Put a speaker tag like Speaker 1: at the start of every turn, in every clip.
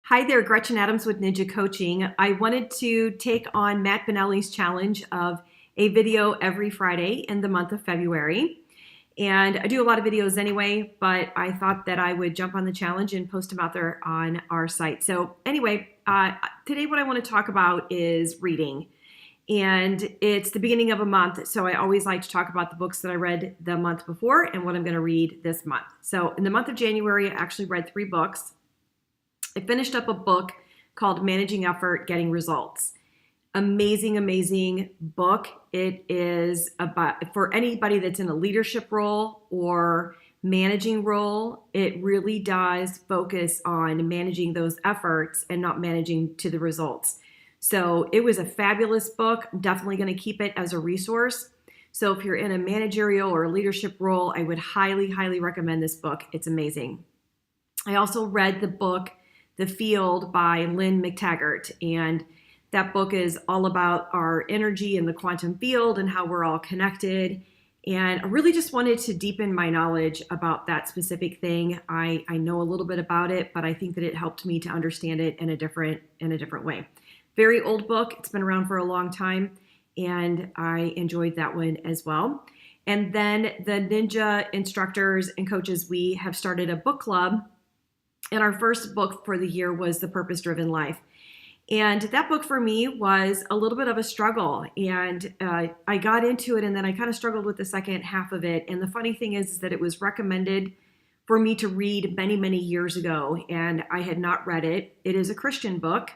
Speaker 1: Hi there, Gretchen Adams with Ninja Coaching. I wanted to take on Matt Benelli's challenge of a video every Friday in the month of February. And I do a lot of videos anyway, but I thought that I would jump on the challenge and post them out there on our site. So anyway, today what I want to talk about is reading. And it's the beginning of a month, so I always like to talk about the books that I read the month before and what I'm going to read this month. So in the month of January, I actually read 3 books. I finished up a book called Managing Effort, Getting Results. Amazing, amazing book. It is about, for anybody that's in a leadership role or managing role, it really does focus on managing those efforts and not managing to the results. So it was a fabulous book. I'm definitely going to keep it as a resource. So if you're in a managerial or a leadership role, I would highly, highly recommend this book. It's amazing. I also read the book The Field by Lynne McTaggart, and that book is all about our energy in the quantum field and how we're all connected. And I really just wanted to deepen my knowledge about that specific thing. I know a little bit about it, but I think that it helped me to understand it in a different way. Very old book. It's been around for a long time, and I enjoyed that one as well. And then the Ninja instructors and coaches, we have started a book club. And our first book for the year was The Purpose-Driven Life. And that book for me was a little bit of a struggle. And I got into it and then I kind of struggled with the second half of it. And the funny thing is that it was recommended for me to read many, many years ago. And I had not read it. It is a Christian book.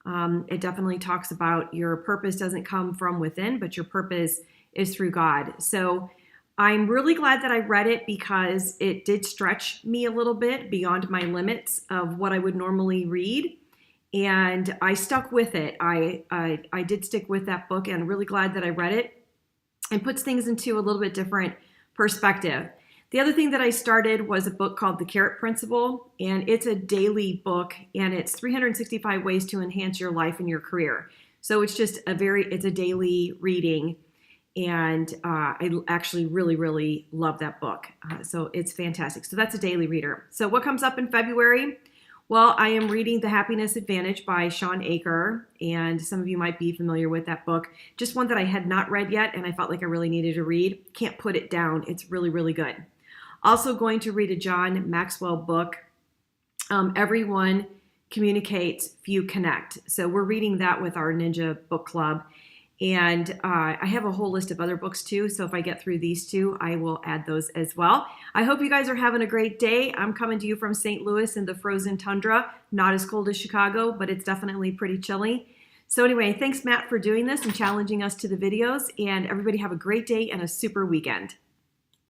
Speaker 1: It definitely talks about your purpose doesn't come from within, but your purpose is through God. So I'm really glad that I read it because it did stretch me a little bit beyond my limits of what I would normally read. And I stuck with it. I did stick with that book, and I'm really glad that I read it and puts things into a little bit different perspective. The other thing that I started was a book called The Carrot Principle, and it's a daily book, and it's 365 ways to enhance your life and your career. So it's just it's a daily reading. And I actually really, really love that book. So it's fantastic. So that's a daily reader. So what comes up in February? Well, I am reading The Happiness Advantage by Shawn Achor. And some of you might be familiar with that book. Just one that I had not read yet, and I felt like I really needed to read. Can't put it down. It's really, really good. Also going to read a John Maxwell book, Everyone Communicates, Few Connect. So we're reading that with our Ninja Book Club. And I have a whole list of other books too, so if I get through these 2, I will add those as well. I hope you guys are having a great day. I'm coming to you from St. Louis in the frozen tundra. Not as cold as Chicago, but it's definitely pretty chilly. So anyway, thanks Matt for doing this and challenging us to the videos, and everybody have a great day and a super weekend.